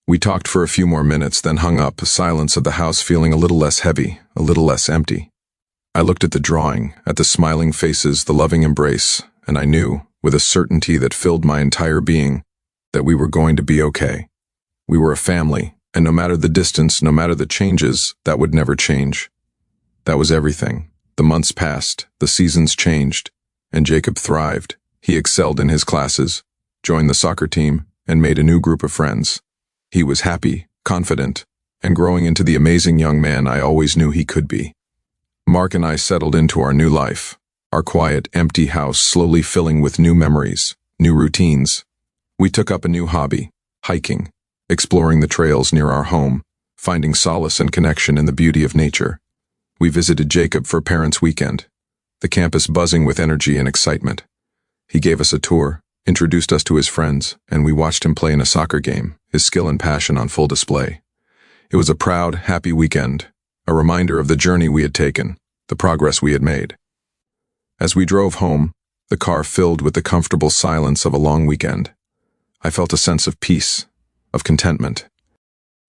We talked for a few more minutes, then hung up, the silence of the house feeling a little less heavy, a little less empty. I looked at the drawing, at the smiling faces, the loving embrace, and I knew, with a certainty that filled my entire being, that we were going to be okay. We were a family, and no matter the distance, no matter the changes, that would never change. That was everything. The months passed, the seasons changed, and Jacob thrived. He excelled in his classes, joined the soccer team, and made a new group of friends. He was happy, confident, and growing into the amazing young man I always knew he could be. Mark and I settled into our new life, our quiet, empty house slowly filling with new memories, new routines. We took up a new hobby, hiking, exploring the trails near our home, finding solace and connection in the beauty of nature. We visited Jacob for Parents' Weekend, the campus buzzing with energy and excitement. He gave us a tour, introduced us to his friends, and we watched him play in a soccer game, his skill and passion on full display. It was a proud, happy weekend, a reminder of the journey we had taken, the progress we had made. As we drove home, the car filled with the comfortable silence of a long weekend, I felt a sense of peace, of contentment.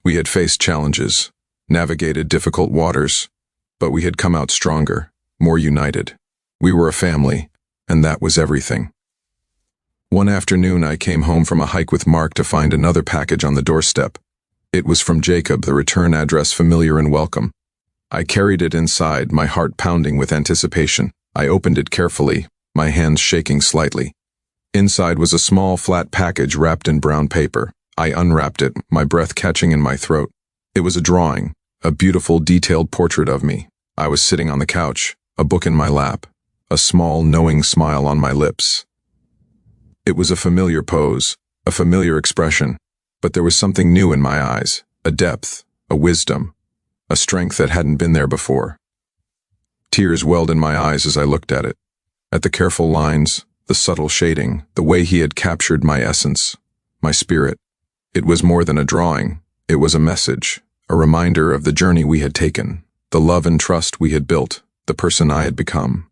We had faced challenges, navigated difficult waters, but we had come out stronger, more united. We were a family, and that was everything. One afternoon I came home from a hike with Mark to find another package on the doorstep. It was from Jacob, the return address familiar and welcome. I carried it inside, my heart pounding with anticipation. I opened it carefully, my hands shaking slightly. Inside was a small, flat package wrapped in brown paper. I unwrapped it, my breath catching in my throat. It was a drawing, a beautiful, detailed portrait of me. I was sitting on the couch, a book in my lap, a small, knowing smile on my lips. It was a familiar pose, a familiar expression, but there was something new in my eyes, a depth, a wisdom, a strength that hadn't been there before. Tears welled in my eyes as I looked at it, at the careful lines, the subtle shading, the way he had captured my essence, my spirit. It was more than a drawing, it was a message, a reminder of the journey we had taken, the love and trust we had built, the person I had become.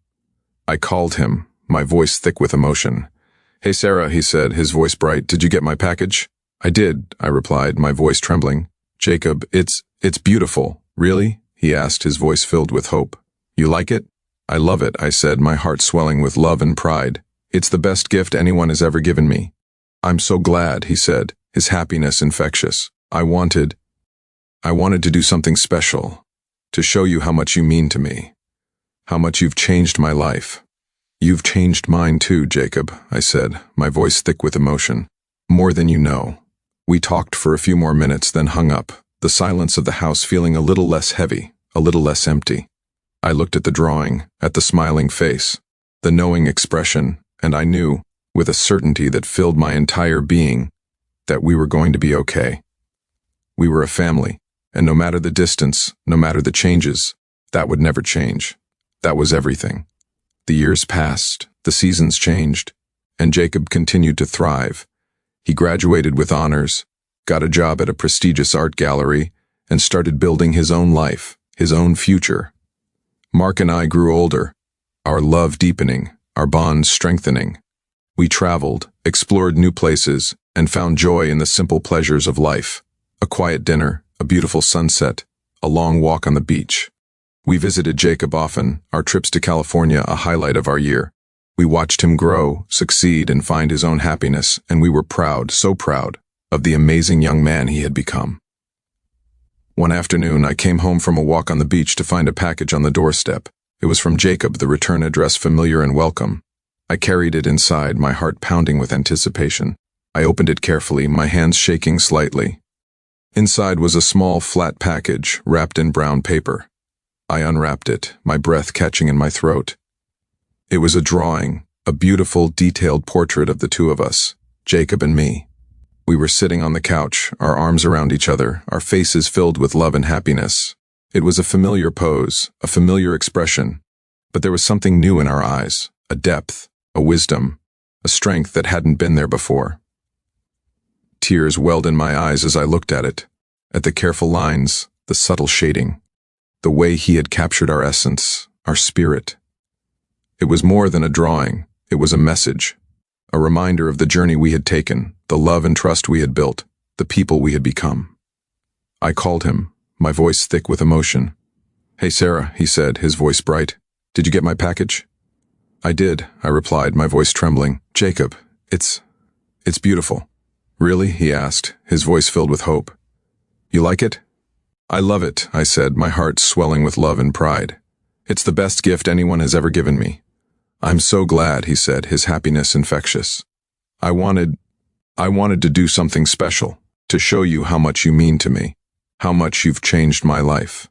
I called him, my voice thick with emotion. "Hey Sarah," he said, his voice bright, "did you get my package?" "I did," I replied, my voice trembling. "Jacob, it's beautiful." "Really?" he asked, his voice filled with hope. "You like it?" "I love it," I said, my heart swelling with love and pride. "It's the best gift anyone has ever given me." "I'm so glad," he said, his happiness infectious. I wanted to do something special, to show you how much you mean to me, how much you've changed my life." "You've changed mine too, Jacob," I said, my voice thick with emotion. "More than you know." We talked for a few more minutes, then hung up, the silence of the house feeling a little less heavy, a little less empty. I looked at the drawing, at the smiling face, the knowing expression, and I knew, with a certainty that filled my entire being, that we were going to be okay. We were a family, and no matter the distance, no matter the changes, that would never change. That was everything. The years passed, the seasons changed, and Jacob continued to thrive. He graduated with honors, got a job at a prestigious art gallery, and started building his own life, his own future. Mark and I grew older, our love deepening, our bonds strengthening. We traveled, explored new places, and found joy in the simple pleasures of life. A quiet dinner, a beautiful sunset, a long walk on the beach. We visited Jacob often, our trips to California a highlight of our year. We watched him grow, succeed, and find his own happiness, and we were proud, so proud, of the amazing young man he had become. One afternoon, I came home from a walk on the beach to find a package on the doorstep. It was from Jacob, the return address familiar and welcome. I carried it inside, my heart pounding with anticipation. I opened it carefully, my hands shaking slightly. Inside was a small, flat package, wrapped in brown paper. I unwrapped it, my breath catching in my throat. It was a drawing, a beautiful, detailed portrait of the two of us, Jacob and me. We were sitting on the couch, our arms around each other, our faces filled with love and happiness. It was a familiar pose, a familiar expression, but there was something new in our eyes, a depth, a wisdom, a strength that hadn't been there before. Tears welled in my eyes as I looked at it, at the careful lines, the subtle shading, the way he had captured our essence, our spirit. It was more than a drawing, it was a message, a reminder of the journey we had taken, the love and trust we had built, the people we had become. I called him, my voice thick with emotion. "Hey Sarah," he said, his voice bright, "did you get my package?" "I did," I replied, my voice trembling. "Jacob, it's beautiful." "Really?" he asked, his voice filled with hope. "You like it?" "I love it," I said, my heart swelling with love and pride. "It's the best gift anyone has ever given me." "I'm so glad," he said, his happiness infectious. I wanted to do something special, to show you how much you mean to me, how much you've changed my life."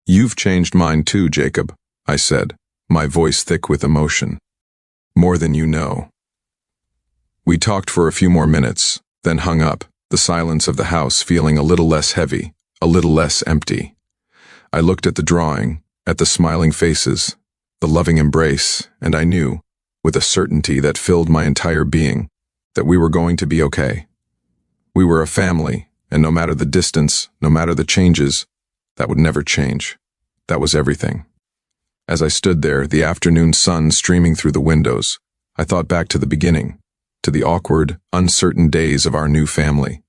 "You've changed mine too, Jacob," I said, my voice thick with emotion. "More than you know." We talked for a few more minutes, then hung up, the silence of the house feeling a little less heavy, a little less empty. I looked at the drawing, at the smiling faces, the loving embrace, and I knew, with a certainty that filled my entire being, that we were going to be okay. We were a family, and no matter the distance, no matter the changes, that would never change. That was everything. As I stood there, the afternoon sun streaming through the windows, I thought back to the beginning, to the awkward, uncertain days of our new family.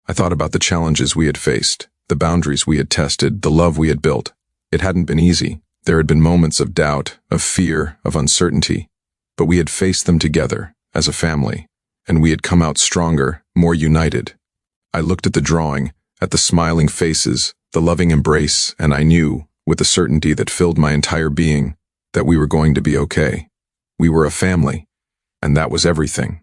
I thought about the challenges we had faced, The boundaries we had tested, the love we had built. It hadn't been easy. There had been moments of doubt, of fear, of uncertainty. But we had faced them together, as a family. And we had come out stronger, more united. I looked at the drawing, at the smiling faces, the loving embrace, and I knew, with a certainty that filled my entire being, that we were going to be okay. We were a family. And that was everything.